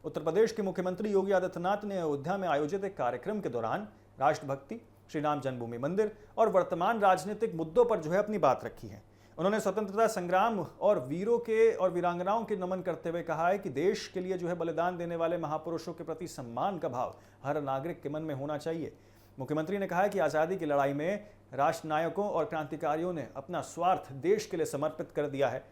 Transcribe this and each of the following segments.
उत्तर प्रदेश के मुख्यमंत्री योगी आदित्यनाथ ने अयोध्या में आयोजित एक कार्यक्रम के दौरान राष्ट्रभक्ति, श्री राम जन्मभूमि मंदिर और वर्तमान राजनीतिक मुद्दों पर है अपनी बात रखी है। उन्होंने स्वतंत्रता संग्राम और वीरों के और वीरांगनाओं के नमन करते हुए कहा है कि देश के लिए बलिदान देने वाले महापुरुषों के प्रति सम्मान का भाव हर नागरिक के मन में होना चाहिए। मुख्यमंत्री ने कहा है कि आज़ादी की लड़ाई में राष्ट्र नायकों और क्रांतिकारियों ने अपना स्वार्थ देश के लिए समर्पित कर दिया है।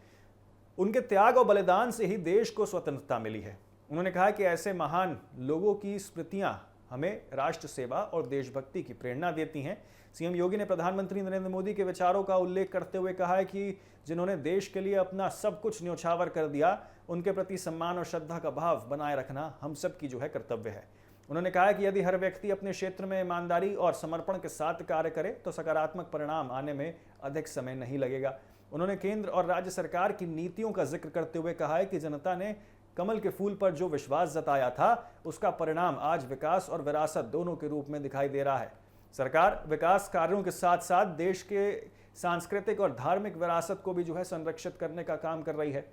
उनके त्याग और बलिदान से ही देश को स्वतंत्रता मिली है। उन्होंने कहा कि ऐसे महान लोगों की स्मृतियां हमें राष्ट्र सेवा और देशभक्ति की प्रेरणा देती हैं। सीएम योगी ने प्रधानमंत्री नरेंद्र मोदी के विचारों का उल्लेख करते हुए कहा है कि जिन्होंने देश के लिए अपना सब कुछ न्यौछावर कर दिया, उनके प्रति सम्मान और श्रद्धा का भाव बनाए रखना हम सब की कर्तव्य है। उन्होंने कहा कि यदि हर व्यक्ति अपने क्षेत्र में ईमानदारी और समर्पण के साथ कार्य करे तो सकारात्मक परिणाम आने में अधिक समय नहीं लगेगा। उन्होंने केंद्र और राज्य सरकार की नीतियों का जिक्र करते हुए कहा है कि जनता ने कमल के फूल पर जो विश्वास जताया था, उसका परिणाम आज विकास और विरासत दोनों के रूप में दिखाई दे रहा है। सरकार विकास कार्यों के साथ साथ देश के सांस्कृतिक और धार्मिक विरासत को भी संरक्षित करने का काम कर रही है।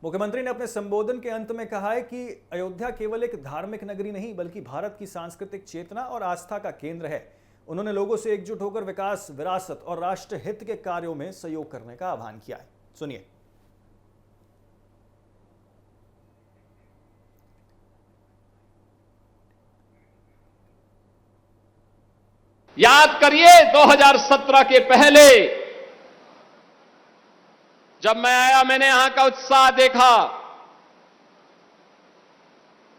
मुख्यमंत्री ने अपने संबोधन के अंत में कहा है कि अयोध्या केवल एक धार्मिक नगरी नहीं बल्कि भारत की सांस्कृतिक चेतना और आस्था का केंद्र है। उन्होंने लोगों से एकजुट होकर विकास, विरासत और राष्ट्र हित के कार्यों में सहयोग करने का आह्वान किया है। सुनिए। याद करिए 2017 के पहले जब मैं आया, मैंने यहां का उत्साह देखा।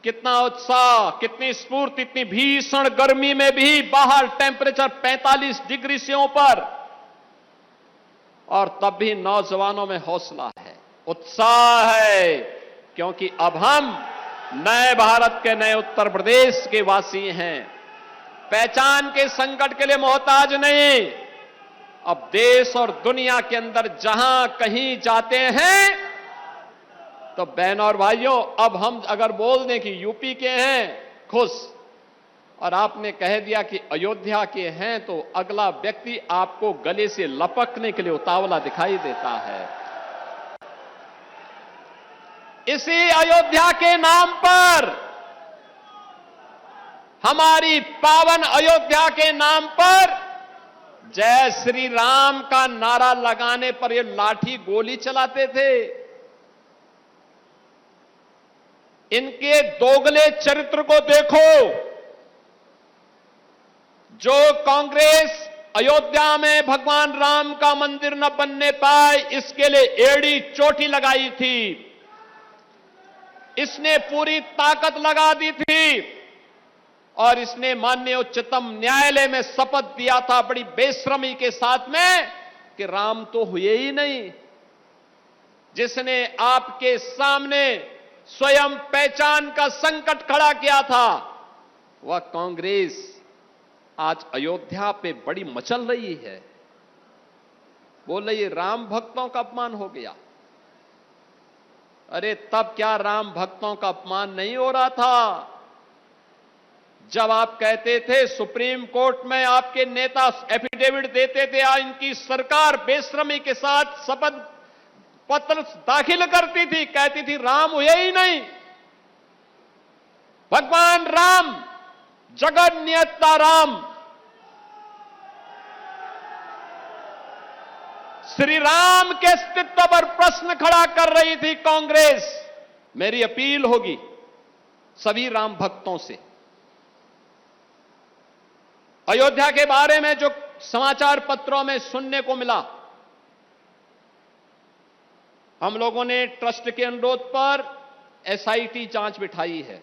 कितना उत्साह, कितनी स्फूर्ति, इतनी भीषण गर्मी में भी बाहर टेम्परेचर 45 डिग्री से ऊपर, और तब भी नौजवानों में हौसला है, उत्साह है, क्योंकि अब हम नए भारत के, नए उत्तर प्रदेश के वासी हैं। पहचान के संकट के लिए मोहताज नहीं। अब देश और दुनिया के अंदर जहां कहीं जाते हैं तो बहनों और भाइयों, अब हम अगर बोल दें कि यूपी के हैं, खुश, और आपने कह दिया कि अयोध्या के हैं, तो अगला व्यक्ति आपको गले से लपकने के लिए उतावला दिखाई देता है। इसी अयोध्या के नाम पर, हमारी पावन अयोध्या के नाम पर जय श्री राम का नारा लगाने पर ये लाठी गोली चलाते थे। इनके दोगले चरित्र को देखो। जो कांग्रेस अयोध्या में भगवान राम का मंदिर न बनने पाए, इसके लिए एड़ी चोटी लगाई थी, इसने पूरी ताकत लगा दी थी, और इसने माननीय उच्चतम न्यायालय में शपथ दिया था बड़ी बेशर्मी के साथ में कि राम तो हुए ही नहीं। जिसने आपके सामने स्वयं पहचान का संकट खड़ा किया था, वह कांग्रेस आज अयोध्या पे बड़ी मचल रही है। बोल रही राम भक्तों का अपमान हो गया। अरे तब क्या राम भक्तों का अपमान नहीं हो रहा था जब आप कहते थे, सुप्रीम कोर्ट में आपके नेता एफिडेविट देते थे, इनकी सरकार बेशर्मी के साथ शपथ पत्र दाखिल करती थी, कहती थी राम हुए ही नहीं। भगवान राम, जगत नियंता राम, श्री राम के अस्तित्व पर प्रश्न खड़ा कर रही थी कांग्रेस। मेरी अपील होगी सभी राम भक्तों से, अयोध्या के बारे में जो समाचार पत्रों में सुनने को मिला, हम लोगों ने ट्रस्ट के अनुरोध पर एसआईटी जांच बिठाई है,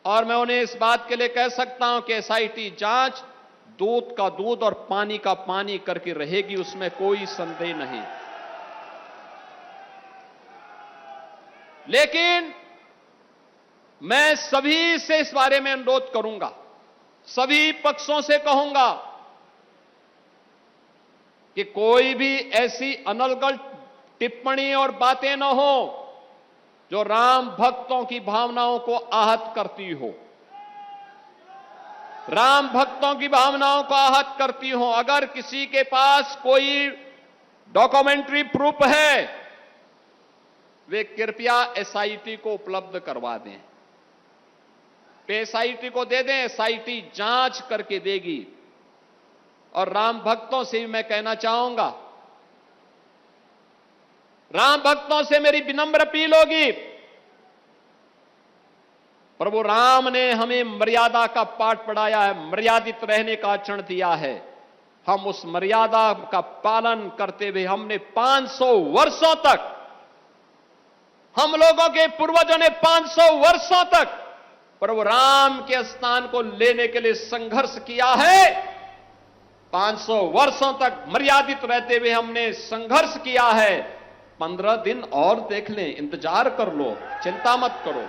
और मैं उन्हें इस बात के लिए कह सकता हूं कि एसआईटी जांच दूध का दूध और पानी का पानी करके रहेगी, उसमें कोई संदेह नहीं। लेकिन मैं सभी से इस बारे में अनुरोध करूंगा, सभी पक्षों से कहूंगा कि कोई भी ऐसी अनर्गल टिप्पणी और बातें न हो जो राम भक्तों की भावनाओं को आहत करती हो, राम भक्तों की भावनाओं को आहत करती हो। अगर किसी के पास कोई डॉक्यूमेंट्री प्रूफ है वे कृपया एसआईटी को उपलब्ध करवा दें। एसआईटी को दे दें, एसआईटी जांच करके देगी। और राम भक्तों से भी मैं कहना चाहूंगा, राम भक्तों से मेरी विनम्र अपील होगी, प्रभु राम ने हमें मर्यादा का पाठ पढ़ाया है, मर्यादित रहने का आचरण दिया है। हम उस मर्यादा का पालन करते हुए हमने 500 वर्षों तक, हम लोगों के पूर्वजों ने 500 वर्षों तक प्रभु राम के स्थान को लेने के लिए संघर्ष किया है। 500 वर्षों तक मर्यादित रहते हुए हमने संघर्ष किया है। 15 दिन और देख लें, इंतजार कर लो, चिंता मत करो।